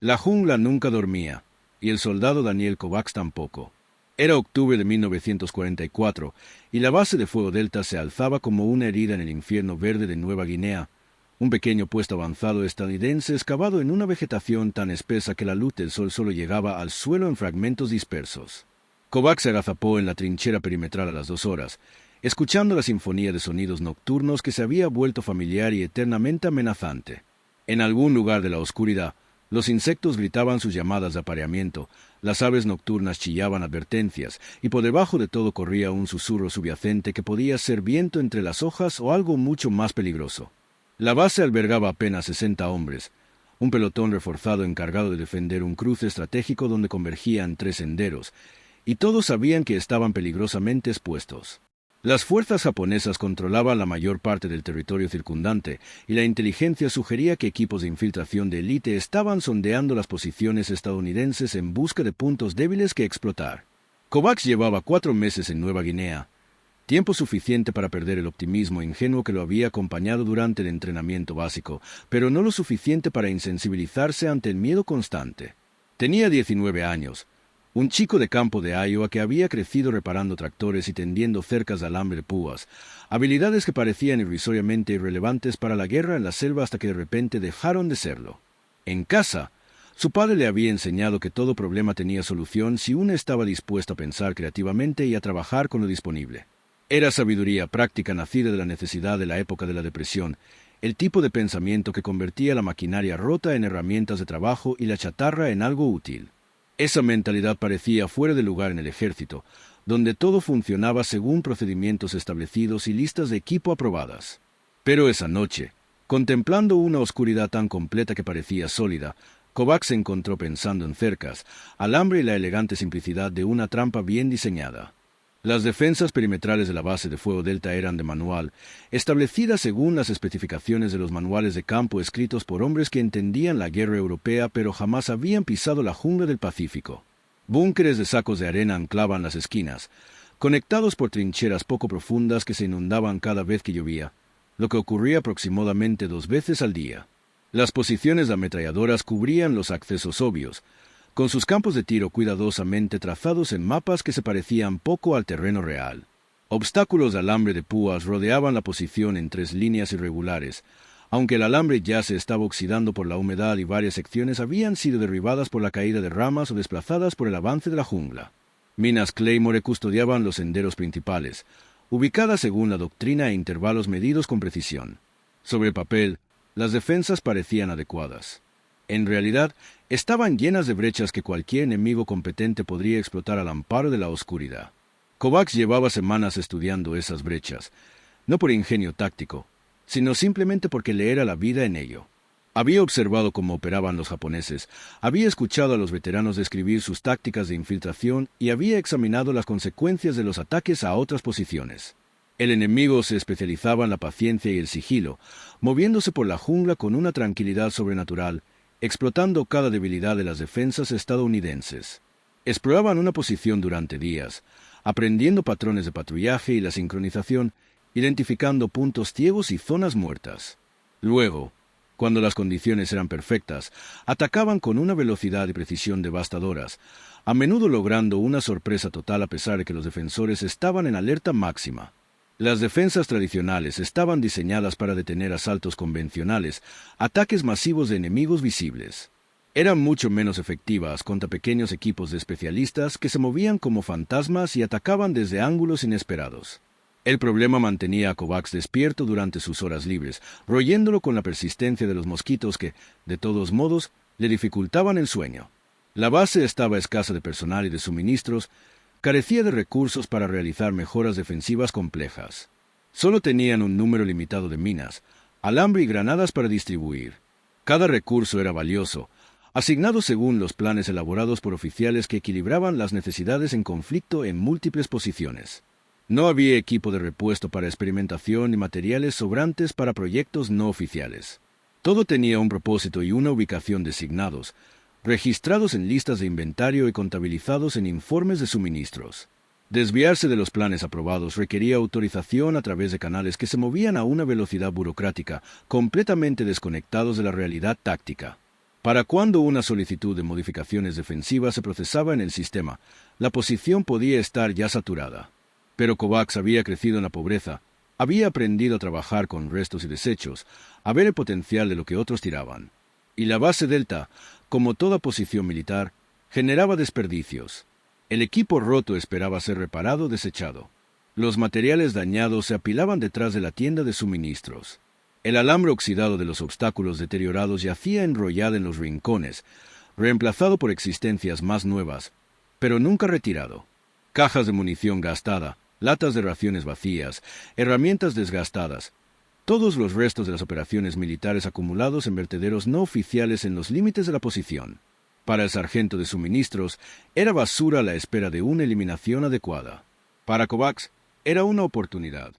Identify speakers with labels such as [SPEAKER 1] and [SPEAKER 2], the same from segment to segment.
[SPEAKER 1] La jungla nunca dormía, y el soldado Daniel Kovacs tampoco. Era octubre de 1944, y la base de Fuego Delta se alzaba como una herida en el infierno verde de Nueva Guinea, un pequeño puesto avanzado estadounidense excavado en una vegetación tan espesa que la luz del sol solo llegaba al suelo en fragmentos dispersos. Kovacs se agazapó en la trinchera perimetral a las 2 horas, escuchando la sinfonía de sonidos nocturnos que se había vuelto familiar y eternamente amenazante. En algún lugar de la oscuridad, los insectos gritaban sus llamadas de apareamiento, las aves nocturnas chillaban advertencias, y por debajo de todo corría un susurro subyacente que podía ser viento entre las hojas o algo mucho más peligroso. La base albergaba apenas 60 hombres, un pelotón reforzado encargado de defender un cruce estratégico donde convergían 3 senderos, y todos sabían que estaban peligrosamente expuestos. Las fuerzas japonesas controlaban la mayor parte del territorio circundante, y la inteligencia sugería que equipos de infiltración de élite estaban sondeando las posiciones estadounidenses en busca de puntos débiles que explotar. Kovacs llevaba 4 meses en Nueva Guinea, tiempo suficiente para perder el optimismo ingenuo que lo había acompañado durante el entrenamiento básico, pero no lo suficiente para insensibilizarse ante el miedo constante. Tenía 19 años. Un chico de campo de Iowa que había crecido reparando tractores y tendiendo cercas de alambre de púas, habilidades que parecían irrisoriamente irrelevantes para la guerra en la selva hasta que de repente dejaron de serlo. En casa, su padre le había enseñado que todo problema tenía solución si uno estaba dispuesto a pensar creativamente y a trabajar con lo disponible. Era sabiduría práctica nacida de la necesidad de la época de la depresión, el tipo de pensamiento que convertía la maquinaria rota en herramientas de trabajo y la chatarra en algo útil. Esa mentalidad parecía fuera de lugar en el ejército, donde todo funcionaba según procedimientos establecidos y listas de equipo aprobadas. Pero esa noche, contemplando una oscuridad tan completa que parecía sólida, Kovacs se encontró pensando en cercas, alambre y la elegante simplicidad de una trampa bien diseñada. Las defensas perimetrales de la base de Fuego Delta eran de manual, establecidas según las especificaciones de los manuales de campo escritos por hombres que entendían la guerra europea pero jamás habían pisado la jungla del Pacífico. Búnkeres de sacos de arena anclaban las esquinas, conectados por trincheras poco profundas que se inundaban cada vez que llovía, lo que ocurría aproximadamente 2 veces al día. Las posiciones de ametralladoras cubrían los accesos obvios, con sus campos de tiro cuidadosamente trazados en mapas que se parecían poco al terreno real. Obstáculos de alambre de púas rodeaban la posición en 3 líneas irregulares, aunque el alambre ya se estaba oxidando por la humedad y varias secciones habían sido derribadas por la caída de ramas o desplazadas por el avance de la jungla. Minas Claymore custodiaban los senderos principales, ubicadas según la doctrina a intervalos medidos con precisión. Sobre el papel, las defensas parecían adecuadas. En realidad, estaban llenas de brechas que cualquier enemigo competente podría explotar al amparo de la oscuridad. Kovacs llevaba semanas estudiando esas brechas, no por ingenio táctico, sino simplemente porque le era la vida en ello. Había observado cómo operaban los japoneses, había escuchado a los veteranos describir sus tácticas de infiltración y había examinado las consecuencias de los ataques a otras posiciones. El enemigo se especializaba en la paciencia y el sigilo, moviéndose por la jungla con una tranquilidad sobrenatural, explotando cada debilidad de las defensas estadounidenses. Exploraban una posición durante días, aprendiendo patrones de patrullaje y la sincronización, identificando puntos ciegos y zonas muertas. Luego, cuando las condiciones eran perfectas, atacaban con una velocidad y precisión devastadoras, a menudo logrando una sorpresa total a pesar de que los defensores estaban en alerta máxima. Las defensas tradicionales estaban diseñadas para detener asaltos convencionales, ataques masivos de enemigos visibles. Eran mucho menos efectivas contra pequeños equipos de especialistas que se movían como fantasmas y atacaban desde ángulos inesperados. El problema mantenía a Kovacs despierto durante sus horas libres, royéndolo con la persistencia de los mosquitos que, de todos modos, le dificultaban el sueño. La base estaba escasa de personal y de suministros, carecía de recursos para realizar mejoras defensivas complejas. Solo tenían un número limitado de minas, alambre y granadas para distribuir. Cada recurso era valioso, asignado según los planes elaborados por oficiales que equilibraban las necesidades en conflicto en múltiples posiciones. No había equipo de repuesto para experimentación ni materiales sobrantes para proyectos no oficiales. Todo tenía un propósito y una ubicación designados, registrados en listas de inventario y contabilizados en informes de suministros. Desviarse de los planes aprobados requería autorización a través de canales que se movían a una velocidad burocrática, completamente desconectados de la realidad táctica. Para cuando una solicitud de modificaciones defensivas se procesaba en el sistema, la posición podía estar ya saturada. Pero Kovacs había crecido en la pobreza, había aprendido a trabajar con restos y desechos, a ver el potencial de lo que otros tiraban. Y la base Delta, como toda posición militar, generaba desperdicios. El equipo roto esperaba ser reparado o desechado. Los materiales dañados se apilaban detrás de la tienda de suministros. El alambre oxidado de los obstáculos deteriorados yacía enrollado en los rincones, reemplazado por existencias más nuevas, pero nunca retirado. Cajas de munición gastada, latas de raciones vacías, herramientas desgastadas, todos los restos de las operaciones militares acumulados en vertederos no oficiales en los límites de la posición. Para el sargento de suministros, era basura a la espera de una eliminación adecuada. Para Kovacs, era una oportunidad.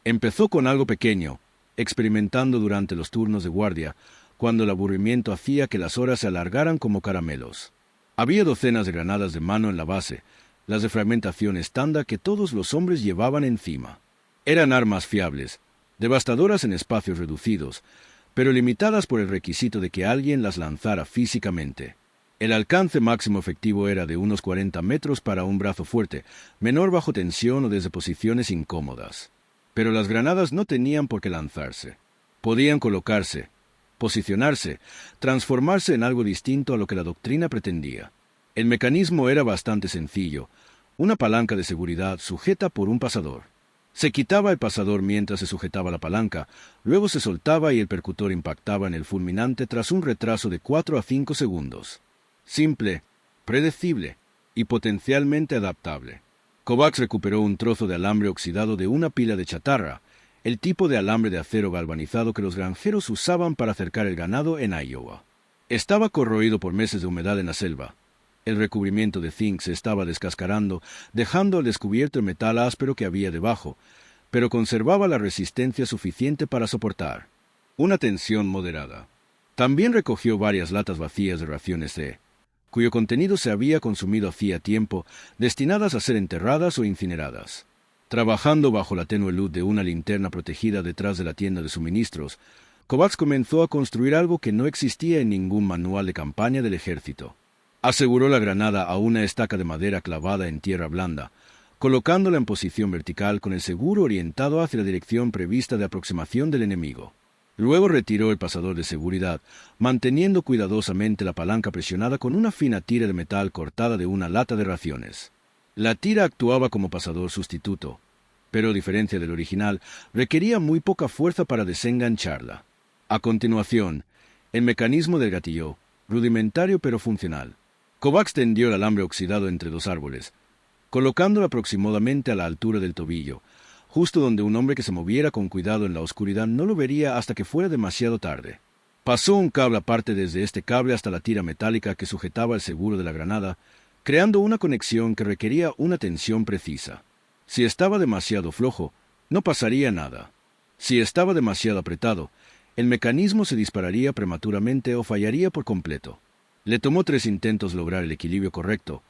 [SPEAKER 1] Empezó con algo pequeño, experimentando durante los turnos de guardia, cuando el aburrimiento hacía que las horas se alargaran como caramelos. Había docenas de granadas de mano en la base, las de fragmentación estándar que todos los hombres llevaban encima. Eran armas fiables, devastadoras en espacios reducidos, pero limitadas por el requisito de que alguien las lanzara físicamente. El alcance máximo efectivo era de unos 40 metros para un brazo fuerte, menor bajo tensión o desde posiciones incómodas. Pero las granadas no tenían por qué lanzarse. Podían colocarse, posicionarse, transformarse en algo distinto a lo que la doctrina pretendía. El mecanismo era bastante sencillo, una palanca de seguridad sujeta por un pasador. Se quitaba el pasador mientras se sujetaba la palanca, luego se soltaba y el percutor impactaba en el fulminante tras un retraso de 4 a 5 segundos. Simple, predecible y potencialmente adaptable. Kovacs recuperó un trozo de alambre oxidado de una pila de chatarra, el tipo de alambre de acero galvanizado que los granjeros usaban para cercar el ganado en Iowa. Estaba corroído por meses de humedad en la selva. El recubrimiento de zinc se estaba descascarando, dejando al descubierto el metal áspero que había debajo, pero conservaba la resistencia suficiente para soportar una tensión moderada. También recogió varias latas vacías de raciones C, cuyo contenido se había consumido hacía tiempo, destinadas a ser enterradas o incineradas. Trabajando bajo la tenue luz de una linterna protegida detrás de la tienda de suministros, Kovacs comenzó a construir algo que no existía en ningún manual de campaña del ejército. Aseguró la granada a una estaca de madera clavada en tierra blanda, colocándola en posición vertical con el seguro orientado hacia la dirección prevista de aproximación del enemigo. Luego retiró el pasador de seguridad, manteniendo cuidadosamente la palanca presionada con una fina tira de metal cortada de una lata de raciones. La tira actuaba como pasador sustituto, pero a diferencia del original, requería muy poca fuerza para desengancharla. A continuación, el mecanismo del gatillo, rudimentario pero funcional. Kovacs tendió el alambre oxidado entre dos árboles, colocándolo aproximadamente a la altura del tobillo, justo donde un hombre que se moviera con cuidado en la oscuridad no lo vería hasta que fuera demasiado tarde. Pasó un cable aparte desde este cable hasta la tira metálica que sujetaba el seguro de la granada, creando una conexión que requería una tensión precisa. Si estaba demasiado flojo, no pasaría nada. Si estaba demasiado apretado, el mecanismo se dispararía prematuramente o fallaría por completo. Le tomó 3 intentos lograr el equilibrio correcto,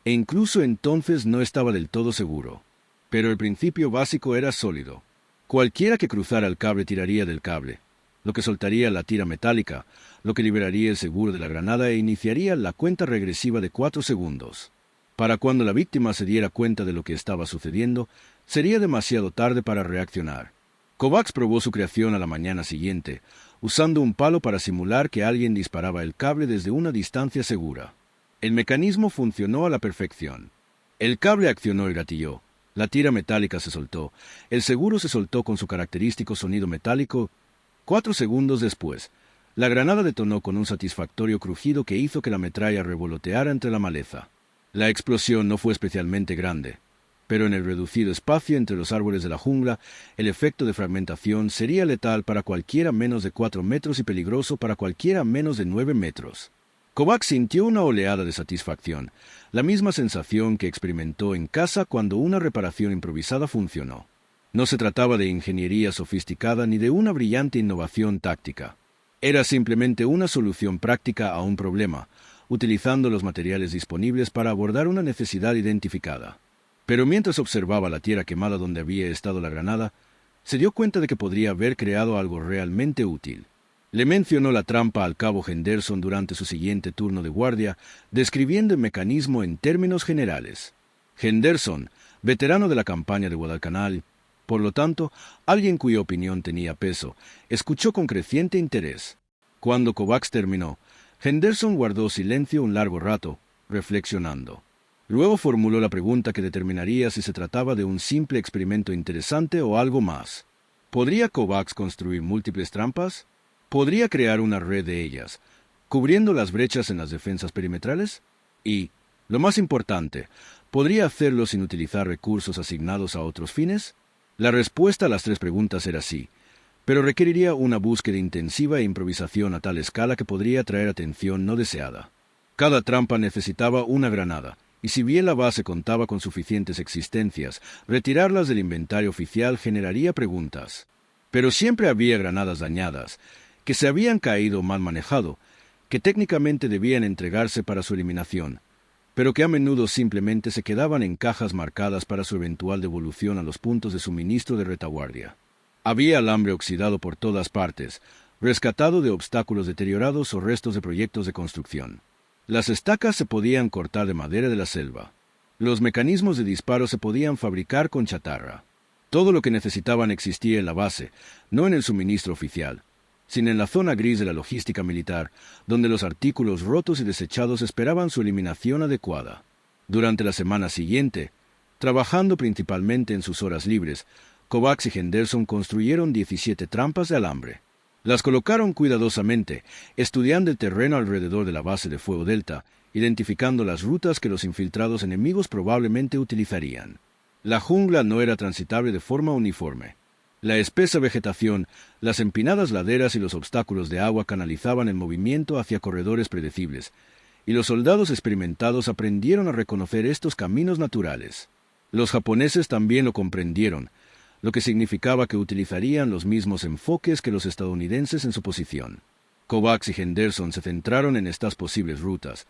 [SPEAKER 1] e incluso entonces no estaba del todo seguro. Pero el principio básico era sólido. Cualquiera que cruzara el cable tiraría del cable, lo que soltaría la tira metálica, lo que liberaría el seguro de la granada e iniciaría la cuenta regresiva de 4 segundos. Para cuando la víctima se diera cuenta de lo que estaba sucediendo, sería demasiado tarde para reaccionar. Kovacs probó su creación a la mañana siguiente, usando un palo para simular que alguien disparaba el cable desde una distancia segura. El mecanismo funcionó a la perfección. El cable accionó el gatillo. La tira metálica se soltó. El seguro se soltó con su característico sonido metálico. 4 segundos después, la granada detonó con un satisfactorio crujido que hizo que la metralla revoloteara entre la maleza. La explosión no fue especialmente grande, pero en el reducido espacio entre los árboles de la jungla, el efecto de fragmentación sería letal para cualquiera menos de 4 metros y peligroso para cualquiera menos de 9 metros. Kovacs sintió una oleada de satisfacción, la misma sensación que experimentó en casa cuando una reparación improvisada funcionó. No se trataba de ingeniería sofisticada ni de una brillante innovación táctica. Era simplemente una solución práctica a un problema, utilizando los materiales disponibles para abordar una necesidad identificada. Pero mientras observaba la tierra quemada donde había estado la granada, se dio cuenta de que podría haber creado algo realmente útil. Le mencionó la trampa al cabo Henderson durante su siguiente turno de guardia, describiendo el mecanismo en términos generales. Henderson, veterano de la campaña de Guadalcanal, por lo tanto, alguien cuya opinión tenía peso, escuchó con creciente interés. Cuando Kovacs terminó, Henderson guardó silencio un largo rato, reflexionando. Luego formuló la pregunta que determinaría si se trataba de un simple experimento interesante o algo más. ¿Podría Kovacs construir múltiples trampas? ¿Podría crear una red de ellas, cubriendo las brechas en las defensas perimetrales? Y, lo más importante, ¿podría hacerlo sin utilizar recursos asignados a otros fines? La respuesta a las tres preguntas era sí, pero requeriría una búsqueda intensiva e improvisación a tal escala que podría traer atención no deseada. Cada trampa necesitaba una granada, y si bien la base contaba con suficientes existencias, retirarlas del inventario oficial generaría preguntas. Pero siempre había granadas dañadas, que se habían caído o mal manejado, que técnicamente debían entregarse para su eliminación, pero que a menudo simplemente se quedaban en cajas marcadas para su eventual devolución a los puntos de suministro de retaguardia. Había alambre oxidado por todas partes, rescatado de obstáculos deteriorados o restos de proyectos de construcción. Las estacas se podían cortar de madera de la selva. Los mecanismos de disparo se podían fabricar con chatarra. Todo lo que necesitaban existía en la base, no en el suministro oficial, sino en la zona gris de la logística militar, donde los artículos rotos y desechados esperaban su eliminación adecuada. Durante la semana siguiente, trabajando principalmente en sus horas libres, Kovacs y Henderson construyeron 17 trampas de alambre. Las colocaron cuidadosamente, estudiando el terreno alrededor de la base de Fuego Delta, identificando las rutas que los infiltrados enemigos probablemente utilizarían. La jungla no era transitable de forma uniforme. La espesa vegetación, las empinadas laderas y los obstáculos de agua canalizaban el movimiento hacia corredores predecibles, y los soldados experimentados aprendieron a reconocer estos caminos naturales. Los japoneses también lo comprendieron, lo que significaba que utilizarían los mismos enfoques que los estadounidenses en su posición. Kovacs y Henderson se centraron en estas posibles rutas,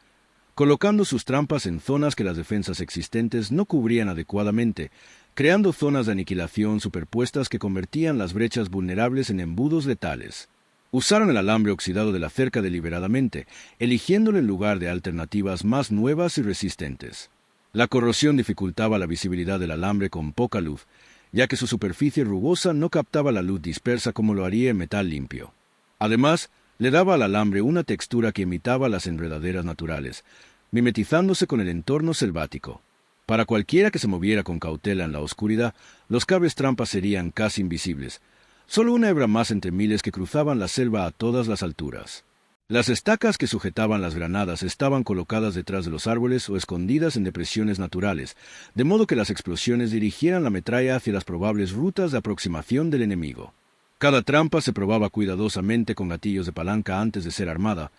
[SPEAKER 1] colocando sus trampas en zonas que las defensas existentes no cubrían adecuadamente, creando zonas de aniquilación superpuestas que convertían las brechas vulnerables en embudos letales. Usaron el alambre oxidado de la cerca deliberadamente, eligiéndolo en lugar de alternativas más nuevas y resistentes. La corrosión dificultaba la visibilidad del alambre con poca luz, ya que su superficie rugosa no captaba la luz dispersa como lo haría en metal limpio. Además, le daba al alambre una textura que imitaba las enredaderas naturales, mimetizándose con el entorno selvático. Para cualquiera que se moviera con cautela en la oscuridad, los cables trampas serían casi invisibles, solo una hebra más entre miles que cruzaban la selva a todas las alturas. Las estacas que sujetaban las granadas estaban colocadas detrás de los árboles o escondidas en depresiones naturales, de modo que las explosiones dirigieran la metralla hacia las probables rutas de aproximación del enemigo. Cada trampa se probaba cuidadosamente con gatillos de palanca antes de ser armada,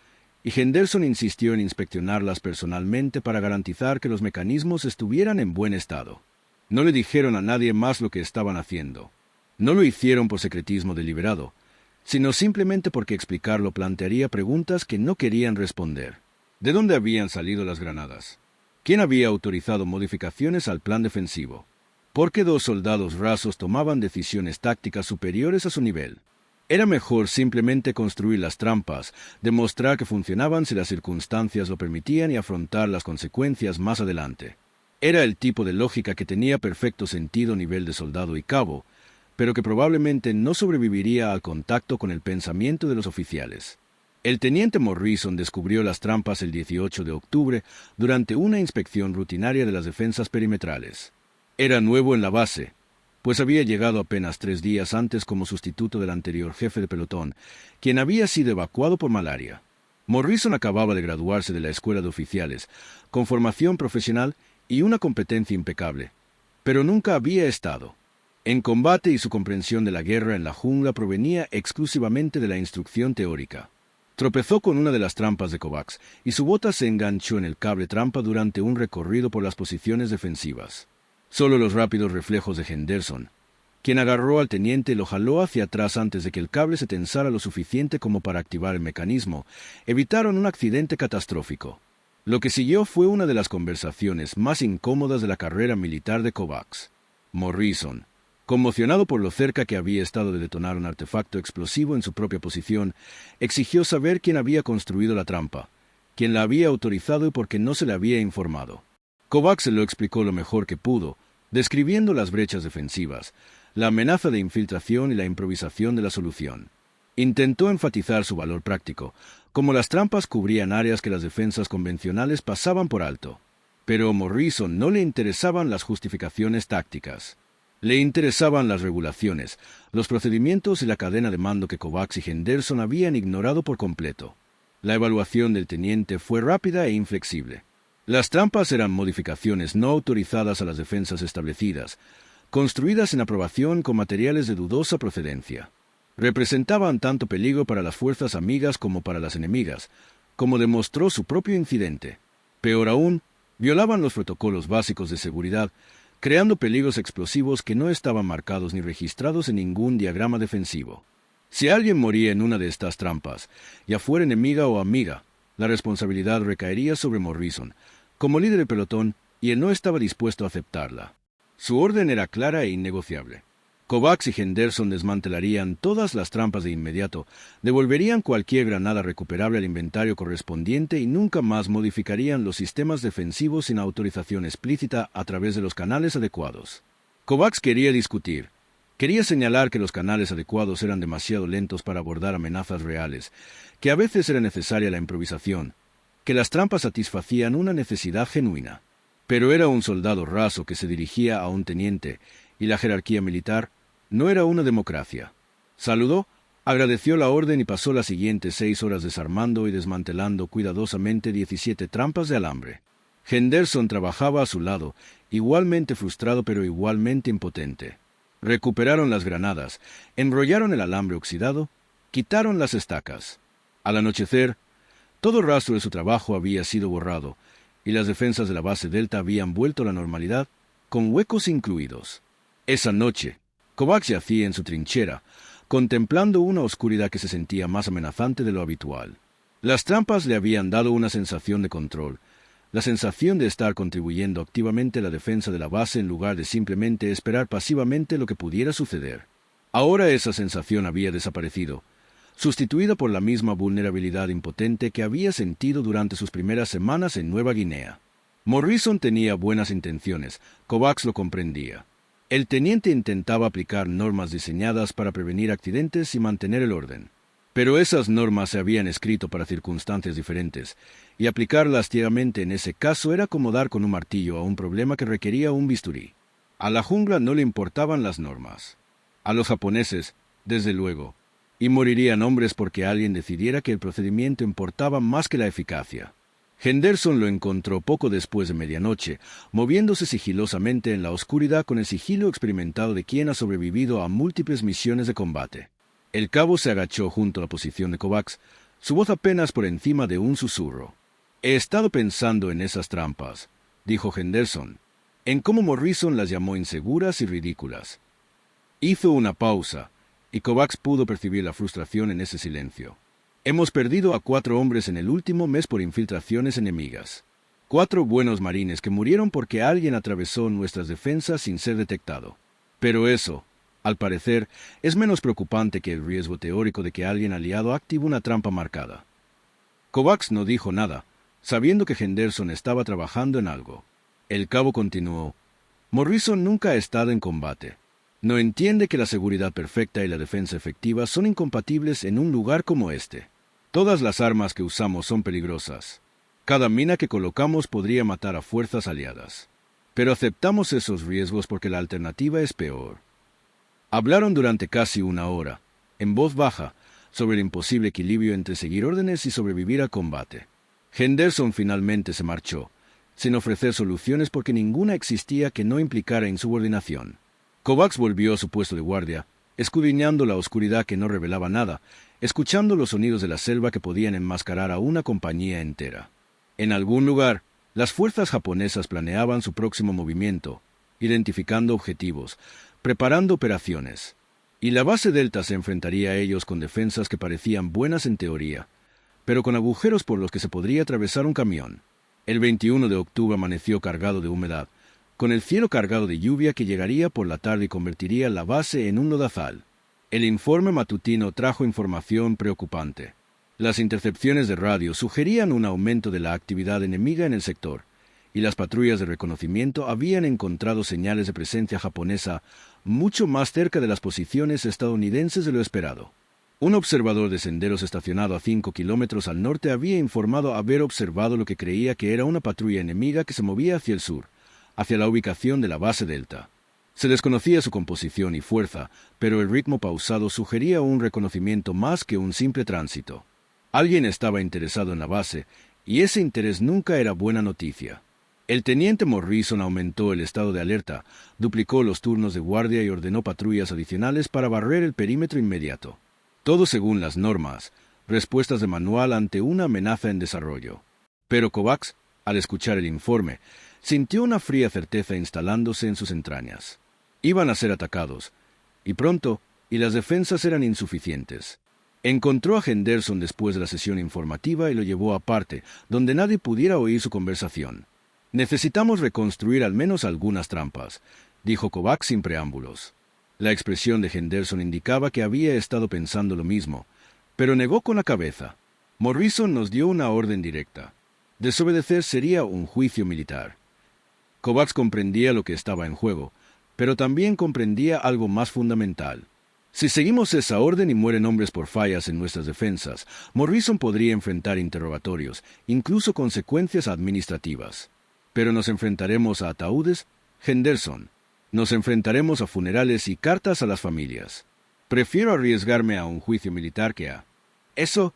[SPEAKER 1] y Henderson insistió en inspeccionarlas personalmente para garantizar que los mecanismos estuvieran en buen estado. No le dijeron a nadie más lo que estaban haciendo. No lo hicieron por secretismo deliberado, sino simplemente porque explicarlo plantearía preguntas que no querían responder. ¿De dónde habían salido las granadas? ¿Quién había autorizado modificaciones al plan defensivo? ¿Por qué dos soldados rasos tomaban decisiones tácticas superiores a su nivel? Era mejor simplemente construir las trampas, demostrar que funcionaban si las circunstancias lo permitían y afrontar las consecuencias más adelante. Era el tipo de lógica que tenía perfecto sentido a nivel de soldado y cabo, pero que probablemente no sobreviviría al contacto con el pensamiento de los oficiales. El teniente Morrison descubrió las trampas el 18 de octubre durante una inspección rutinaria de las defensas perimetrales. Era nuevo en la base, pues había llegado apenas 3 días antes como sustituto del anterior jefe de pelotón, quien había sido evacuado por malaria. Morrison acababa de graduarse de la escuela de oficiales, con formación profesional y una competencia impecable, pero nunca había estado en combate y su comprensión de la guerra en la jungla provenía exclusivamente de la instrucción teórica. Tropezó con una de las trampas de Kovacs y su bota se enganchó en el cable trampa durante un recorrido por las posiciones defensivas. Solo los rápidos reflejos de Henderson, quien agarró al teniente y lo jaló hacia atrás antes de que el cable se tensara lo suficiente como para activar el mecanismo, evitaron un accidente catastrófico. Lo que siguió fue una de las conversaciones más incómodas de la carrera militar de Kovacs. Morrison, Conmocionado por lo cerca que había estado de detonar un artefacto explosivo en su propia posición, exigió saber quién había construido la trampa, quién la había autorizado y por qué no se le había informado. Kovacs se lo explicó lo mejor que pudo, describiendo las brechas defensivas, la amenaza de infiltración y la improvisación de la solución. Intentó enfatizar su valor práctico, como las trampas cubrían áreas que las defensas convencionales pasaban por alto. Pero a Morrison no le interesaban las justificaciones tácticas. Le interesaban las regulaciones, los procedimientos y la cadena de mando que Kovacs y Henderson habían ignorado por completo. La evaluación del teniente fue rápida e inflexible. Las trampas eran modificaciones no autorizadas a las defensas establecidas, construidas en aprobación con materiales de dudosa procedencia. Representaban tanto peligro para las fuerzas amigas como para las enemigas, como demostró su propio incidente. Peor aún, violaban los protocolos básicos de seguridad, creando peligros explosivos que no estaban marcados ni registrados en ningún diagrama defensivo. Si alguien moría en una de estas trampas, ya fuera enemiga o amiga, la responsabilidad recaería sobre Morrison, como líder de pelotón, y él no estaba dispuesto a aceptarla. Su orden era clara e innegociable. Kovacs y Henderson desmantelarían todas las trampas de inmediato, devolverían cualquier granada recuperable al inventario correspondiente y nunca más modificarían los sistemas defensivos sin autorización explícita a través de los canales adecuados. Kovacs quería discutir. Quería señalar que los canales adecuados eran demasiado lentos para abordar amenazas reales, que a veces era necesaria la improvisación, que las trampas satisfacían una necesidad genuina. Pero era un soldado raso que se dirigía a un teniente, y la jerarquía militar no era una democracia. Saludó, agradeció la orden y pasó las siguientes 6 horas desarmando y desmantelando cuidadosamente 17 trampas de alambre. Henderson trabajaba a su lado, igualmente frustrado pero igualmente impotente. Recuperaron las granadas, enrollaron el alambre oxidado, quitaron las estacas. Al anochecer, todo rastro de su trabajo había sido borrado, y las defensas de la base Delta habían vuelto a la normalidad, con huecos incluidos. Esa noche, Kovacs yacía en su trinchera, contemplando una oscuridad que se sentía más amenazante de lo habitual. Las trampas le habían dado una sensación de control, la sensación de estar contribuyendo activamente a la defensa de la base en lugar de simplemente esperar pasivamente lo que pudiera suceder. Ahora esa sensación había desaparecido, sustituida por la misma vulnerabilidad impotente que había sentido durante sus primeras semanas en Nueva Guinea. Morrison tenía buenas intenciones, Kovacs lo comprendía. El teniente intentaba aplicar normas diseñadas para prevenir accidentes y mantener el orden. Pero esas normas se habían escrito para circunstancias diferentes, y aplicarlas ciegamente en ese caso era como dar con un martillo a un problema que requería un bisturí. A la jungla no le importaban las normas. A los japoneses, desde luego, y morirían hombres porque alguien decidiera que el procedimiento importaba más que la eficacia. Henderson lo encontró poco después de medianoche, moviéndose sigilosamente en la oscuridad con el sigilo experimentado de quien ha sobrevivido a múltiples misiones de combate. El cabo se agachó junto a la posición de Kovacs, su voz apenas por encima de un susurro. «He estado pensando en esas trampas», dijo Henderson, «en cómo Morrison las llamó inseguras y ridículas». Hizo una pausa, y Kovacs pudo percibir la frustración en ese silencio. «Hemos perdido a 4 hombres en el último mes por infiltraciones enemigas. 4 buenos marines que murieron porque alguien atravesó nuestras defensas sin ser detectado. Pero eso, al parecer, es menos preocupante que el riesgo teórico de que alguien aliado active una trampa marcada». Kovacs no dijo nada, sabiendo que Henderson estaba trabajando en algo. El cabo continuó. «Morrison nunca ha estado en combate. No entiende que la seguridad perfecta y la defensa efectiva son incompatibles en un lugar como este. Todas las armas que usamos son peligrosas. Cada mina que colocamos podría matar a fuerzas aliadas. Pero aceptamos esos riesgos porque la alternativa es peor». Hablaron durante casi 1 hora, en voz baja, sobre el imposible equilibrio entre seguir órdenes y sobrevivir al combate. Henderson finalmente se marchó, sin ofrecer soluciones porque ninguna existía que no implicara insubordinación. Kovacs volvió a su puesto de guardia, escudriñando la oscuridad que no revelaba nada, escuchando los sonidos de la selva que podían enmascarar a una compañía entera. En algún lugar, las fuerzas japonesas planeaban su próximo movimiento, identificando objetivos, preparando operaciones, y la base Delta se enfrentaría a ellos con defensas que parecían buenas en teoría, pero con agujeros por los que se podría atravesar un camión. El 21 de octubre amaneció cargado de humedad, con el cielo cargado de lluvia que llegaría por la tarde y convertiría la base en un lodazal. El informe matutino trajo información preocupante. Las intercepciones de radio sugerían un aumento de la actividad enemiga en el sector, y las patrullas de reconocimiento habían encontrado señales de presencia japonesa mucho más cerca de las posiciones estadounidenses de lo esperado. Un observador de senderos estacionado a 5 kilómetros al norte había informado haber observado lo que creía que era una patrulla enemiga que se movía hacia el sur, hacia la ubicación de la base Delta. Se desconocía su composición y fuerza, pero el ritmo pausado sugería un reconocimiento más que un simple tránsito. Alguien estaba interesado en la base, y ese interés nunca era buena noticia. El teniente Morrison aumentó el estado de alerta, duplicó los turnos de guardia y ordenó patrullas adicionales para barrer el perímetro inmediato. Todo según las normas, respuestas de manual ante una amenaza en desarrollo. Pero Kovacs, al escuchar el informe, sintió una fría certeza instalándose en sus entrañas. Iban a ser atacados, y pronto, y las defensas eran insuficientes. Encontró a Henderson después de la sesión informativa y lo llevó aparte, donde nadie pudiera oír su conversación. «Necesitamos reconstruir al menos algunas trampas», dijo Kovacs sin preámbulos. La expresión de Henderson indicaba que había estado pensando lo mismo, pero negó con la cabeza. Morrison nos dio una orden directa. Desobedecer sería un juicio militar. Kovacs comprendía lo que estaba en juego, pero también comprendía algo más fundamental. Si seguimos esa orden y mueren hombres por fallas en nuestras defensas, Morrison podría enfrentar interrogatorios, incluso consecuencias administrativas. Pero nos enfrentaremos a ataúdes, Henderson. Nos enfrentaremos a funerales y cartas a las familias. Prefiero arriesgarme a un juicio militar que a... ¿Eso?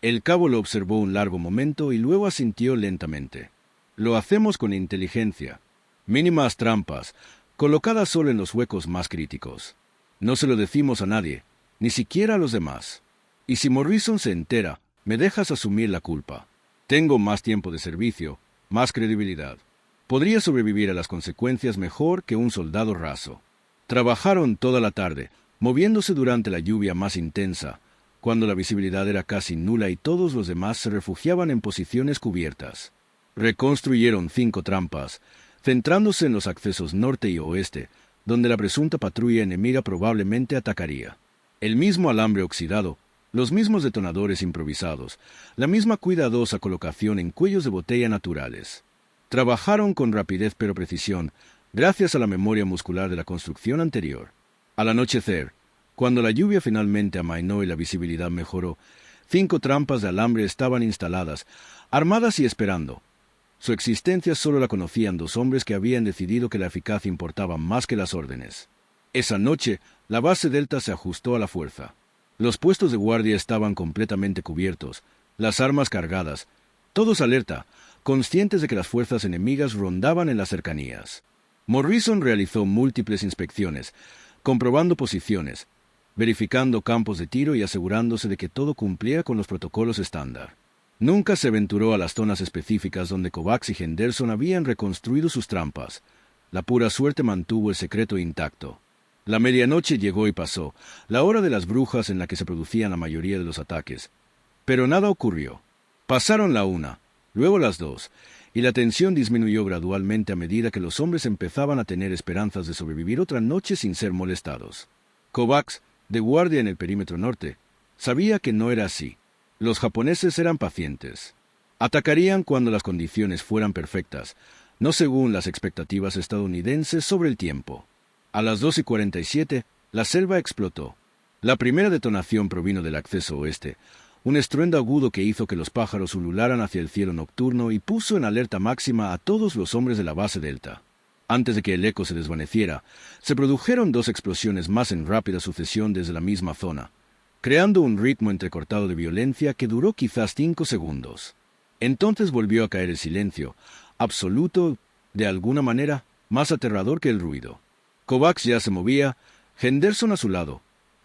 [SPEAKER 1] El cabo lo observó un largo momento y luego asintió lentamente. Lo hacemos con inteligencia. Mínimas trampas, colocadas solo en los huecos más críticos. No se lo decimos a nadie, ni siquiera a los demás. Y si Morrison se entera, me dejas asumir la culpa. Tengo más tiempo de servicio, más credibilidad. Podría sobrevivir a las consecuencias mejor que un soldado raso. Trabajaron toda la tarde, moviéndose durante la lluvia más intensa, cuando la visibilidad era casi nula y todos los demás se refugiaban en posiciones cubiertas. Reconstruyeron 5 trampas, centrándose en los accesos norte y oeste, donde la presunta patrulla enemiga probablemente atacaría. El mismo alambre oxidado, los mismos detonadores improvisados, la misma cuidadosa colocación en cuellos de botella naturales. Trabajaron con rapidez pero precisión, gracias a la memoria muscular de la construcción anterior. Al anochecer, cuando la lluvia finalmente amainó y la visibilidad mejoró, 5 trampas de alambre estaban instaladas, armadas y esperando. Su existencia solo la conocían 2 hombres que habían decidido que la eficacia importaba más que las órdenes. Esa noche, la base Delta se ajustó a la fuerza. Los puestos de guardia estaban completamente cubiertos, las armas cargadas, todos alerta, conscientes de que las fuerzas enemigas rondaban en las cercanías. Morrison realizó múltiples inspecciones, comprobando posiciones, verificando campos de tiro y asegurándose de que todo cumplía con los protocolos estándar. Nunca se aventuró a las zonas específicas donde Kovacs y Henderson habían reconstruido sus trampas. La pura suerte mantuvo el secreto intacto. La medianoche llegó y pasó, la hora de las brujas en la que se producían la mayoría de los ataques. Pero nada ocurrió. Pasaron la 1, luego las 2, y la tensión disminuyó gradualmente a medida que los hombres empezaban a tener esperanzas de sobrevivir otra noche sin ser molestados. Kovacs, de guardia en el perímetro norte, sabía que no era así. Los japoneses eran pacientes. Atacarían cuando las condiciones fueran perfectas, no según las expectativas estadounidenses sobre el tiempo. A las 2:47, la selva explotó. La primera detonación provino del acceso oeste, un estruendo agudo que hizo que los pájaros ulularan hacia el cielo nocturno y puso en alerta máxima a todos los hombres de la base Delta. Antes de que el eco se desvaneciera, se produjeron 2 explosiones más en rápida sucesión desde la misma zona, creando un ritmo entrecortado de violencia que duró quizás 5 segundos. Entonces volvió a caer el silencio, absoluto, de alguna manera, más aterrador que el ruido. Kovacs ya se movía, Henderson a su lado.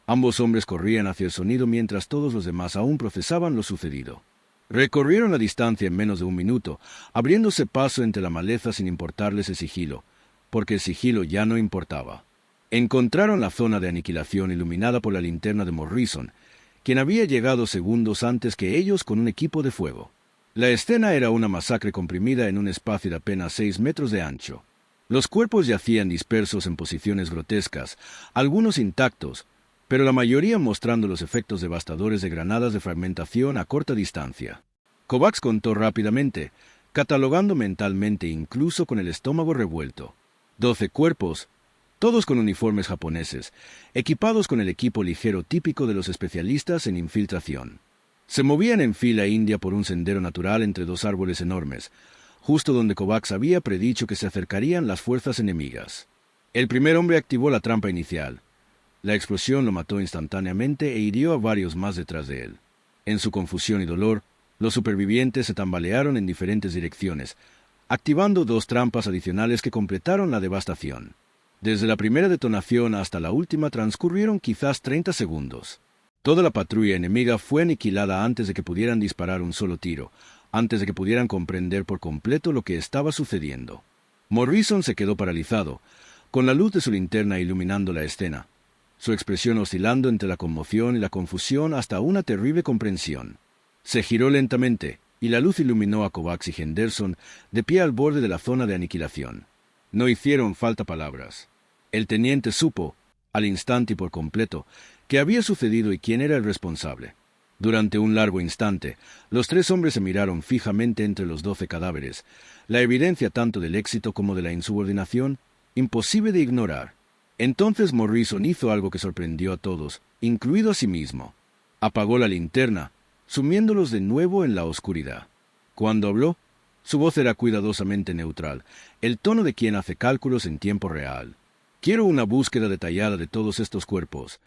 [SPEAKER 1] Ambos hombres corrían hacia el sonido mientras todos los demás aún procesaban lo sucedido. Recorrieron la distancia en menos de 1 minuto, abriéndose paso entre la maleza sin importarles el sigilo, porque el sigilo ya no importaba. Encontraron la zona de aniquilación iluminada por la linterna de Morrison, quien había llegado segundos antes que ellos con un equipo de fuego. La escena era una masacre comprimida en un espacio de apenas 6 metros de ancho. Los cuerpos yacían dispersos en posiciones grotescas, algunos intactos, pero la mayoría mostrando los efectos devastadores de granadas de fragmentación a corta distancia. Kovacs contó rápidamente, catalogando mentalmente incluso con el estómago revuelto. 12 cuerpos, todos con uniformes japoneses, equipados con el equipo ligero típico de los especialistas en infiltración. Se movían en fila india por un sendero natural entre dos árboles enormes, justo donde Kovacs había predicho que se acercarían las fuerzas enemigas. El primer hombre activó la trampa inicial. La explosión lo mató instantáneamente e hirió a varios más detrás de él. En su confusión y dolor, los supervivientes se tambalearon en diferentes direcciones, activando 2 trampas adicionales que completaron la devastación. Desde la primera detonación hasta la última transcurrieron quizás 30 segundos. Toda la patrulla enemiga fue aniquilada antes de que pudieran disparar un solo tiro, antes de que pudieran comprender por completo lo que estaba sucediendo. Morrison se quedó paralizado, con la luz de su linterna iluminando la escena, su expresión oscilando entre la conmoción y la confusión hasta una terrible comprensión. Se giró lentamente, y la luz iluminó a Kovacs y Henderson de pie al borde de la zona de aniquilación. No hicieron falta palabras. El teniente supo, al instante y por completo, qué había sucedido y quién era el responsable. Durante un largo instante, los 3 hombres se miraron fijamente entre los 12 cadáveres, la evidencia tanto del éxito como de la insubordinación, imposible de ignorar. Entonces Morrison hizo algo que sorprendió a todos, incluido a sí mismo. Apagó la linterna, sumiéndolos de nuevo en la oscuridad. Cuando habló, su voz era cuidadosamente neutral, el tono de quien hace cálculos en tiempo real. «Quiero una búsqueda detallada de todos estos cuerpos»,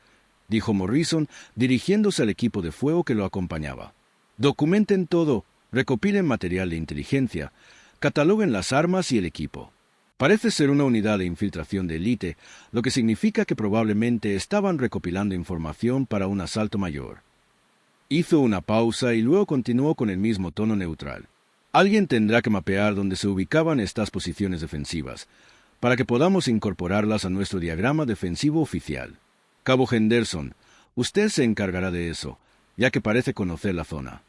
[SPEAKER 1] dijo Morrison, dirigiéndose al equipo de fuego que lo acompañaba. «Documenten todo, recopilen material de inteligencia, cataloguen las armas y el equipo. Parece ser una unidad de infiltración de élite, lo que significa que probablemente estaban recopilando información para un asalto mayor». Hizo una pausa y luego continuó con el mismo tono neutral. «Alguien tendrá que mapear dónde se ubicaban estas posiciones defensivas, para que podamos incorporarlas a nuestro diagrama defensivo oficial. Cabo Henderson, usted se encargará de eso, ya que parece conocer la zona».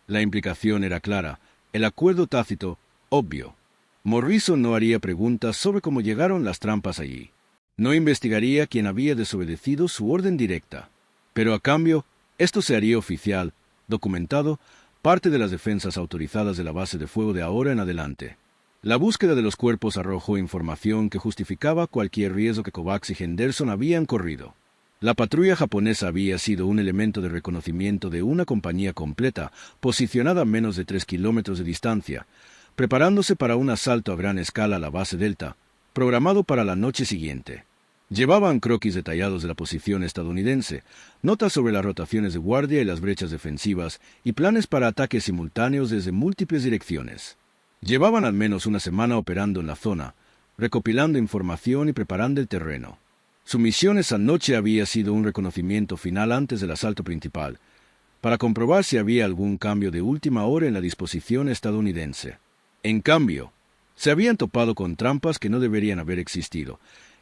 [SPEAKER 1] La implicación era clara, el acuerdo tácito, obvio. Morrison no haría preguntas sobre cómo llegaron las trampas allí. No investigaría quién había desobedecido su orden directa. Pero a cambio, esto se haría oficial, documentado, parte de las defensas autorizadas de la base de fuego de ahora en adelante. La búsqueda de los cuerpos arrojó información que justificaba cualquier riesgo que Kovacs y Henderson habían corrido. La patrulla japonesa había sido un elemento de reconocimiento de una compañía completa, posicionada a menos de 3 kilómetros de distancia, preparándose para un asalto a gran escala a la base Delta, programado para la noche siguiente. Llevaban croquis detallados de la posición estadounidense, notas sobre las rotaciones de guardia y las brechas defensivas, y planes para ataques simultáneos desde múltiples direcciones. Llevaban al menos una semana operando en la zona, recopilando información y preparando el terreno. Su misión esa noche había sido un reconocimiento final antes del asalto principal, para comprobar si había algún cambio de última hora en la disposición estadounidense. En cambio, se habían topado con trampas que no deberían haber existido,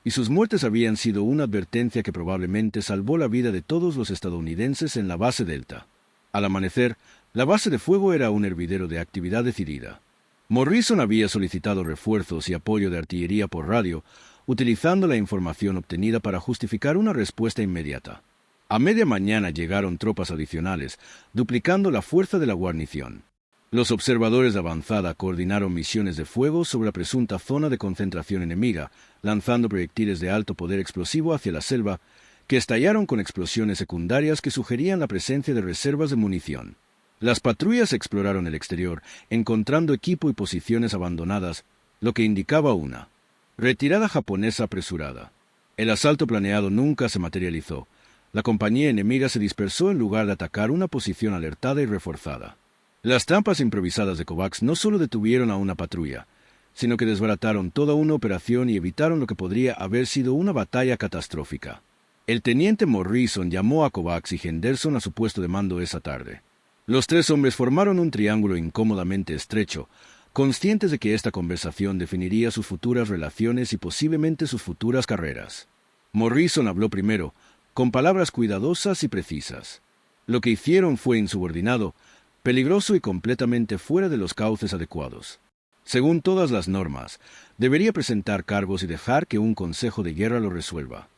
[SPEAKER 1] y sus muertes habían sido una advertencia que probablemente salvó la vida de todos los estadounidenses en la base Delta. Al amanecer, la base de fuego era un hervidero de actividad decidida. Morrison había solicitado refuerzos y apoyo de artillería por radio, utilizando la información obtenida para justificar una respuesta inmediata. A media mañana llegaron tropas adicionales, duplicando la fuerza de la guarnición. Los observadores de avanzada coordinaron misiones de fuego sobre la presunta zona de concentración enemiga, lanzando proyectiles de alto poder explosivo hacia la selva, que estallaron con explosiones secundarias que sugerían la presencia de reservas de munición. Las patrullas exploraron el exterior, encontrando equipo y posiciones abandonadas, lo que indicaba una retirada japonesa apresurada. El asalto planeado nunca se materializó. La compañía enemiga se dispersó en lugar de atacar una posición alertada y reforzada. Las trampas improvisadas de Kovacs no solo detuvieron a una patrulla, sino que desbarataron toda una operación y evitaron lo que podría haber sido una batalla catastrófica. El teniente Morrison llamó a Kovacs y Henderson a su puesto de mando esa tarde. Los 3 hombres formaron un triángulo incómodamente estrecho, conscientes de que esta conversación definiría sus futuras relaciones y posiblemente sus futuras carreras. Morrison habló primero, con palabras cuidadosas y precisas. Lo que hicieron fue insubordinado, peligroso y completamente fuera de los cauces adecuados. Según todas las normas, debería presentar cargos y dejar que un consejo de guerra lo resuelva.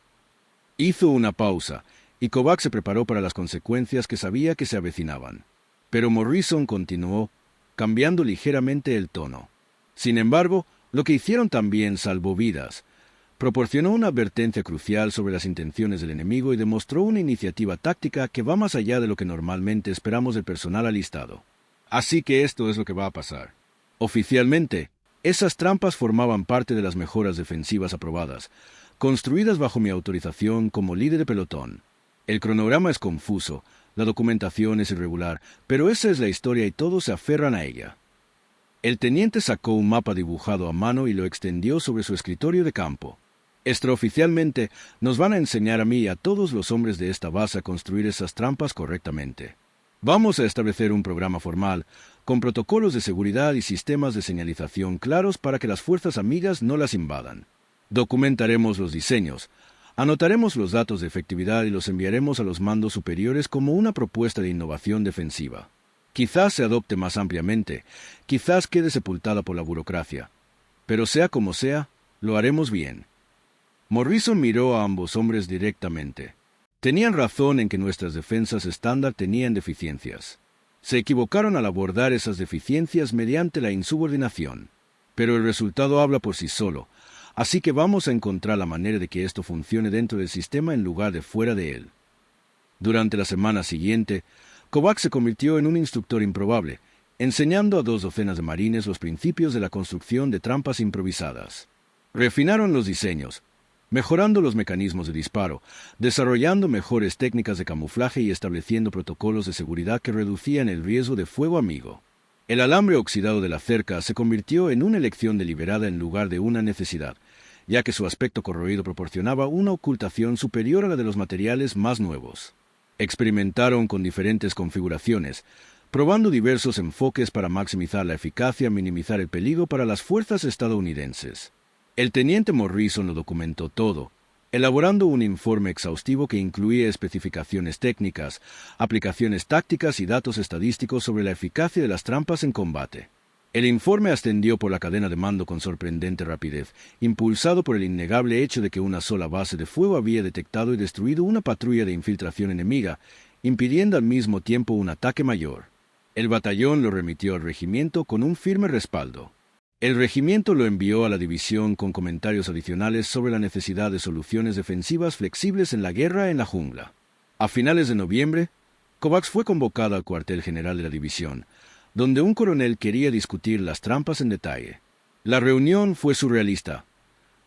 [SPEAKER 1] Hizo una pausa, y Kovacs se preparó para las consecuencias que sabía que se avecinaban. Pero Morrison continuó, cambiando ligeramente el tono. Sin embargo, lo que hicieron también salvó vidas. Proporcionó una advertencia crucial sobre las intenciones del enemigo y demostró una iniciativa táctica que va más allá de lo que normalmente esperamos del personal alistado. Así que esto es lo que va a pasar. Oficialmente, esas trampas formaban parte de las mejoras defensivas aprobadas, construidas bajo mi autorización como líder de pelotón. El cronograma es confuso, la documentación es irregular, pero esa es la historia y todos se aferran a ella. El teniente sacó un mapa dibujado a mano y lo extendió sobre su escritorio de campo. Extraoficialmente, nos van a enseñar a mí y a todos los hombres de esta base a construir esas trampas correctamente. Vamos a establecer un programa formal, con protocolos de seguridad y sistemas de señalización claros para que las fuerzas amigas no las invadan. Documentaremos los diseños, anotaremos los datos de efectividad y los enviaremos a los mandos superiores como una propuesta de innovación defensiva. Quizás se adopte más ampliamente, quizás quede sepultada por la burocracia. Pero sea como sea, lo haremos bien. Morrison miró a ambos hombres directamente. Tenían razón en que nuestras defensas estándar tenían deficiencias. Se equivocaron al abordar esas deficiencias mediante la insubordinación. Pero el resultado habla por sí solo, así que vamos a encontrar la manera de que esto funcione dentro del sistema en lugar de fuera de él. Durante la semana siguiente, Kovacs se convirtió en un instructor improbable, enseñando a 2 docenas de marines los principios de la construcción de trampas improvisadas. Refinaron los diseños, mejorando los mecanismos de disparo, desarrollando mejores técnicas de camuflaje y estableciendo protocolos de seguridad que reducían el riesgo de fuego amigo. El alambre oxidado de la cerca se convirtió en una elección deliberada en lugar de una necesidad, ya que su aspecto corroído proporcionaba una ocultación superior a la de los materiales más nuevos. Experimentaron con diferentes configuraciones, probando diversos enfoques para maximizar la eficacia y minimizar el peligro para las fuerzas estadounidenses. El teniente Morrison lo documentó todo, elaborando un informe exhaustivo que incluía especificaciones técnicas, aplicaciones tácticas y datos estadísticos sobre la eficacia de las trampas en combate. El informe ascendió por la cadena de mando con sorprendente rapidez, impulsado por el innegable hecho de que una sola base de fuego había detectado y destruido una patrulla de infiltración enemiga, impidiendo al mismo tiempo un ataque mayor. El batallón lo remitió al regimiento con un firme respaldo. El regimiento lo envió a la división con comentarios adicionales sobre la necesidad de soluciones defensivas flexibles en la guerra en la jungla. A finales de noviembre, Kovacs fue convocado al cuartel general de la división, donde un coronel quería discutir las trampas en detalle. La reunión fue surrealista.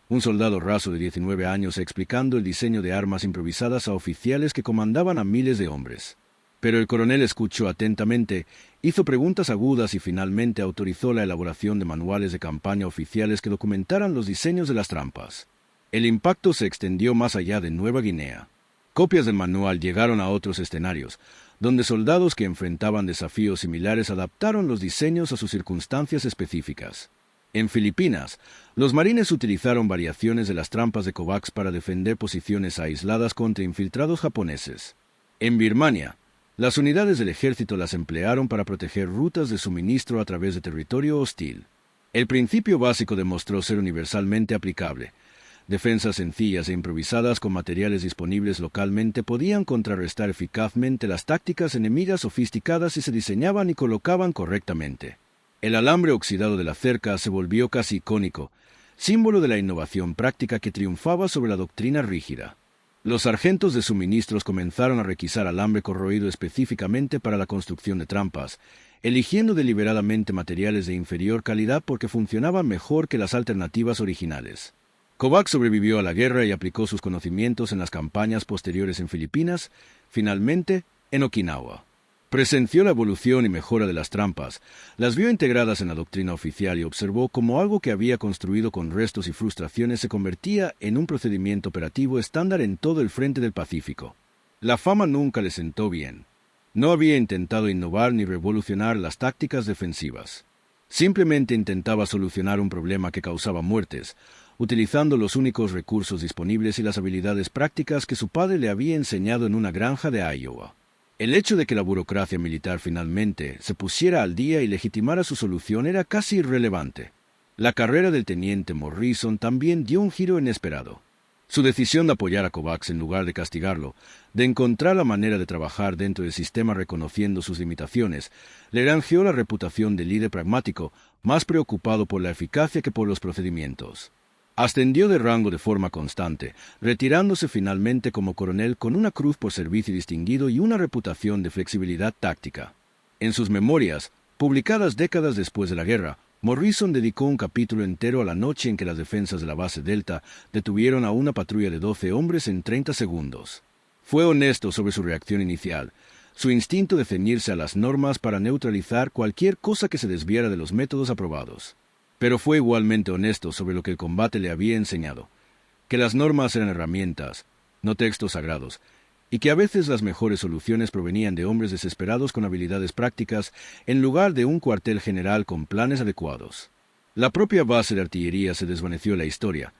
[SPEAKER 1] Un soldado raso de 19 años explicando el diseño de armas improvisadas a oficiales que comandaban a miles de hombres. Pero el coronel escuchó atentamente, hizo preguntas agudas y finalmente autorizó la elaboración de manuales de campaña oficiales que documentaran los diseños de las trampas. El impacto se extendió más allá de Nueva Guinea. Copias del manual llegaron a otros escenarios, donde soldados que enfrentaban desafíos similares adaptaron los diseños a sus circunstancias específicas. En Filipinas, los marines utilizaron variaciones de las trampas de Kovacs para defender posiciones aisladas contra infiltrados japoneses. En Birmania, las unidades del ejército las emplearon para proteger rutas de suministro a través de territorio hostil. El principio básico demostró ser universalmente aplicable. Defensas sencillas e improvisadas con materiales disponibles localmente podían contrarrestar eficazmente las tácticas enemigas sofisticadas si se diseñaban y colocaban correctamente. El alambre oxidado de la cerca se volvió casi icónico, símbolo de la innovación práctica que triunfaba sobre la doctrina rígida. Los sargentos de suministros comenzaron a requisar alambre corroído específicamente para la construcción de trampas, eligiendo deliberadamente materiales de inferior calidad porque funcionaban mejor que las alternativas originales. Kovacs sobrevivió a la guerra y aplicó sus conocimientos en las campañas posteriores en Filipinas, finalmente en Okinawa. Presenció la evolución y mejora de las trampas, las vio integradas en la doctrina oficial y observó cómo algo que había construido con restos y frustraciones se convertía en un procedimiento operativo estándar en todo el frente del Pacífico. La fama nunca le sentó bien. No había intentado innovar ni revolucionar las tácticas defensivas. Simplemente intentaba solucionar un problema que causaba muertes, utilizando los únicos recursos disponibles y las habilidades prácticas que su padre le había enseñado en una granja de Iowa. El hecho de que la burocracia militar finalmente se pusiera al día y legitimara su solución era casi irrelevante. La carrera del teniente Morrison también dio un giro inesperado. Su decisión de apoyar a Kovacs en lugar de castigarlo, de encontrar la manera de trabajar dentro del sistema reconociendo sus limitaciones, le granjeó la reputación de líder pragmático, más preocupado por la eficacia que por los procedimientos. Ascendió de rango de forma constante, retirándose finalmente como coronel con una cruz por servicio distinguido y una reputación de flexibilidad táctica. En sus memorias, publicadas décadas después de la guerra, Morrison dedicó un capítulo entero a la noche en que las defensas de la base Delta detuvieron a una patrulla de 12 hombres en 30 segundos. Fue honesto sobre su reacción inicial, su instinto de ceñirse a las normas para neutralizar cualquier cosa que se desviara de los métodos aprobados. Pero fue igualmente honesto sobre lo que el combate le había enseñado, que las normas eran herramientas, no textos sagrados, y que a veces las mejores soluciones provenían de hombres desesperados con habilidades prácticas en lugar de un cuartel general con planes adecuados. La propia base de artillería se desvaneció en la historia,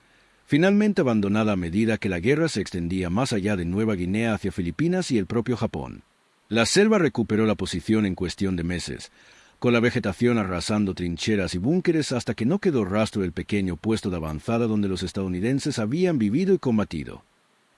[SPEAKER 1] finalmente abandonada a medida que la guerra se extendía más allá de Nueva Guinea hacia Filipinas y el propio Japón. La selva recuperó la posición en cuestión de meses, con la vegetación arrasando trincheras y búnkeres hasta que no quedó rastro del pequeño puesto de avanzada donde los estadounidenses habían vivido y combatido.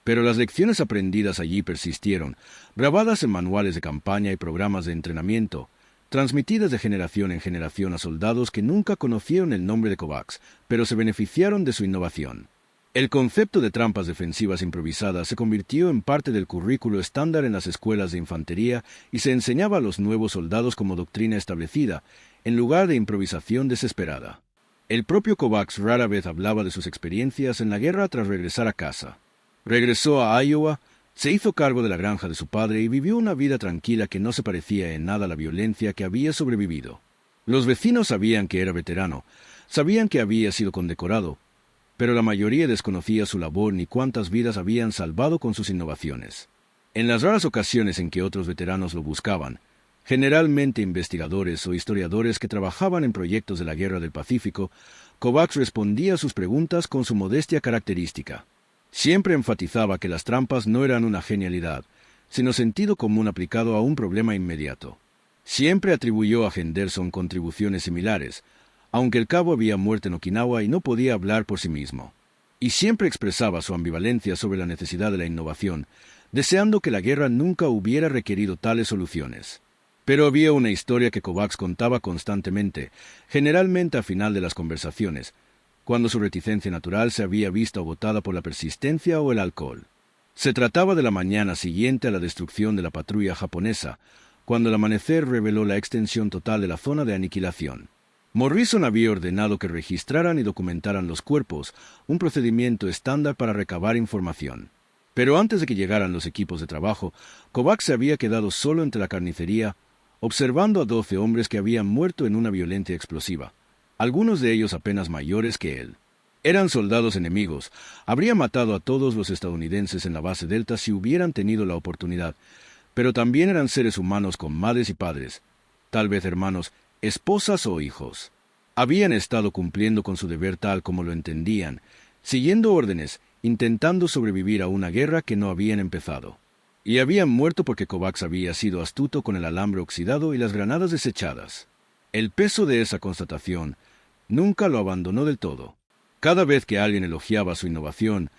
[SPEAKER 1] Pero las lecciones aprendidas allí persistieron, grabadas en manuales de campaña y programas de entrenamiento, transmitidas de generación en generación a soldados que nunca conocieron el nombre de Kovacs, pero se beneficiaron de su innovación. El concepto de trampas defensivas improvisadas se convirtió en parte del currículo estándar en las escuelas de infantería y se enseñaba a los nuevos soldados como doctrina establecida, en lugar de improvisación desesperada. El propio Kovacs rara vez hablaba de sus experiencias en la guerra tras regresar a casa. Regresó a Iowa, se hizo cargo de la granja de su padre y vivió una vida tranquila que no se parecía en nada a la violencia que había sobrevivido. Los vecinos sabían que era veterano, sabían que había sido condecorado, pero la mayoría desconocía su labor ni cuántas vidas habían salvado con sus innovaciones. En las raras ocasiones en que otros veteranos lo buscaban, generalmente investigadores o historiadores que trabajaban en proyectos de la Guerra del Pacífico, Kovacs respondía a sus preguntas con su modestia característica. Siempre enfatizaba que las trampas no eran una genialidad, sino sentido común aplicado a un problema inmediato. Siempre atribuyó a Henderson contribuciones similares, aunque el cabo había muerto en Okinawa y no podía hablar por sí mismo. Y siempre expresaba su ambivalencia sobre la necesidad de la innovación, deseando que la guerra nunca hubiera requerido tales soluciones. Pero había una historia que Kovacs contaba constantemente, generalmente al final de las conversaciones, cuando su reticencia natural se había visto agotada por la persistencia o el alcohol. Se trataba de la mañana siguiente a la destrucción de la patrulla japonesa, cuando el amanecer reveló la extensión total de la zona de aniquilación. Morrison había ordenado que registraran y documentaran los cuerpos, un procedimiento estándar para recabar información. Pero antes de que llegaran los equipos de trabajo, Kovacs se había quedado solo entre la carnicería, observando a 12 hombres que habían muerto en una violencia explosiva, algunos de ellos apenas mayores que él. Eran soldados enemigos, habría matado a todos los estadounidenses en la base Delta si hubieran tenido la oportunidad, pero también eran seres humanos con madres y padres, tal vez hermanos, esposas o hijos. Habían estado cumpliendo con su deber tal como lo entendían, siguiendo órdenes, intentando sobrevivir a una guerra que no habían empezado. Y habían muerto porque Kovacs había sido astuto con el alambre oxidado y las granadas desechadas. El peso de esa constatación nunca lo abandonó del todo. Cada vez que alguien elogiaba su innovación,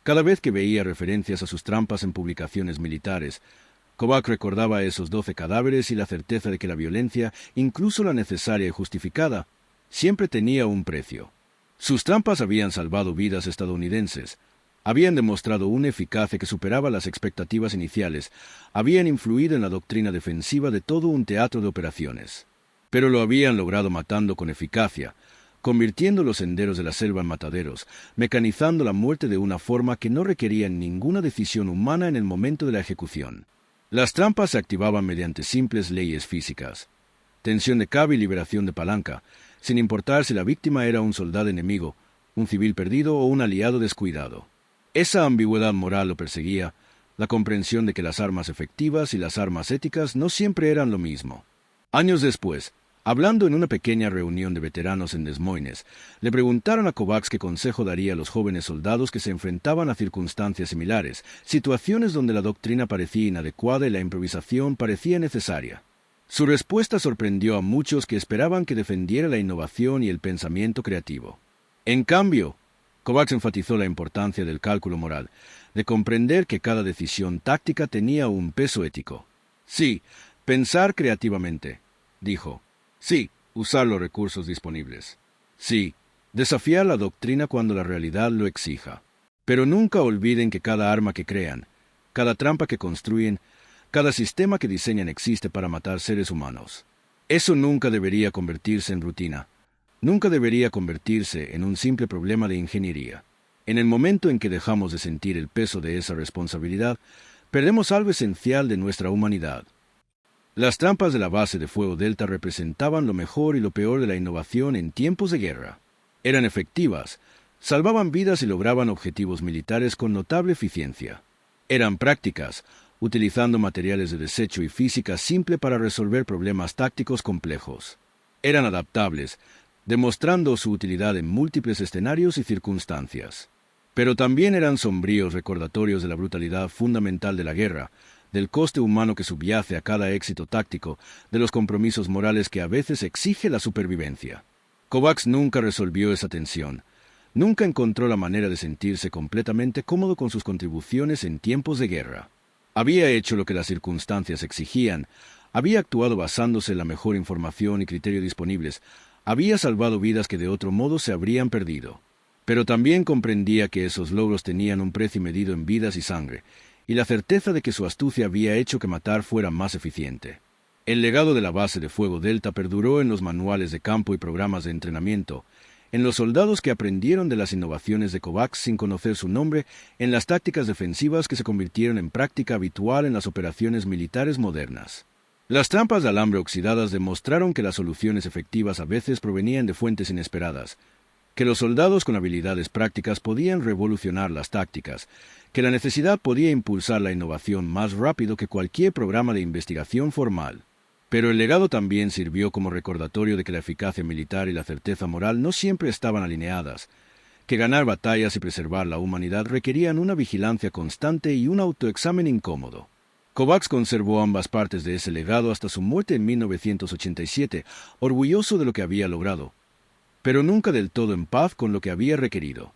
[SPEAKER 1] cada vez que veía referencias a sus trampas en publicaciones militares, Kovacs recordaba esos 12 cadáveres y la certeza de que la violencia, incluso la necesaria y justificada, siempre tenía un precio. Sus trampas habían salvado vidas estadounidenses, habían demostrado una eficacia que superaba las expectativas iniciales, habían influido en la doctrina defensiva de todo un teatro de operaciones. Pero lo habían logrado matando con eficacia, convirtiendo los senderos de la selva en mataderos, mecanizando la muerte de una forma que no requería ninguna decisión humana en el momento de la ejecución. Las trampas se activaban mediante simples leyes físicas. Tensión de cable y liberación de palanca, sin importar si la víctima era un soldado enemigo, un civil perdido o un aliado descuidado. Esa ambigüedad moral lo perseguía, la comprensión de que las armas efectivas y las armas éticas no siempre eran lo mismo. Años después, Hablando en una pequeña reunión de veteranos en Des Moines, le preguntaron a Kovacs qué consejo daría a los jóvenes soldados que se enfrentaban a circunstancias similares, situaciones donde la doctrina parecía inadecuada y la improvisación parecía necesaria. Su respuesta sorprendió a muchos que esperaban que defendiera la innovación y el pensamiento creativo. En cambio, Kovacs enfatizó la importancia del cálculo moral, de comprender que cada decisión táctica tenía un peso ético. Sí, pensar creativamente, dijo. Sí, usar los recursos disponibles. Sí, desafiar la doctrina cuando la realidad lo exija. Pero nunca olviden que cada arma que crean, cada trampa que construyen, cada sistema que diseñan existe para matar seres humanos. Eso nunca debería convertirse en rutina. Nunca debería convertirse en un simple problema de ingeniería. En el momento en que dejamos de sentir el peso de esa responsabilidad, perdemos algo esencial de nuestra humanidad. Las trampas de la base de fuego Delta representaban lo mejor y lo peor de la innovación en tiempos de guerra. Eran efectivas, salvaban vidas y lograban objetivos militares con notable eficiencia. Eran prácticas, utilizando materiales de desecho y física simple para resolver problemas tácticos complejos. Eran adaptables, demostrando su utilidad en múltiples escenarios y circunstancias. Pero también eran sombríos recordatorios de la brutalidad fundamental de la guerra, del coste humano que subyace a cada éxito táctico, de los compromisos morales que a veces exige la supervivencia. Kovacs nunca resolvió esa tensión. Nunca encontró la manera de sentirse completamente cómodo con sus contribuciones en tiempos de guerra. Había hecho lo que las circunstancias exigían, había actuado basándose en la mejor información y criterio disponibles, había salvado vidas que de otro modo se habrían perdido. Pero también comprendía que esos logros tenían un precio medido en vidas y sangre, y la certeza de que su astucia había hecho que matar fuera más eficiente. El legado de la base de fuego Delta perduró en los manuales de campo y programas de entrenamiento, en los soldados que aprendieron de las innovaciones de Kovacs sin conocer su nombre, en las tácticas defensivas que se convirtieron en práctica habitual en las operaciones militares modernas. Las trampas de alambre oxidadas demostraron que las soluciones efectivas a veces provenían de fuentes inesperadas, que los soldados con habilidades prácticas podían revolucionar las tácticas, que la necesidad podía impulsar la innovación más rápido que cualquier programa de investigación formal. Pero el legado también sirvió como recordatorio de que la eficacia militar y la certeza moral no siempre estaban alineadas, que ganar batallas y preservar la humanidad requerían una vigilancia constante y un autoexamen incómodo. Kovacs conservó ambas partes de ese legado hasta su muerte en 1987, orgulloso de lo que había logrado, pero nunca del todo en paz con lo que había requerido.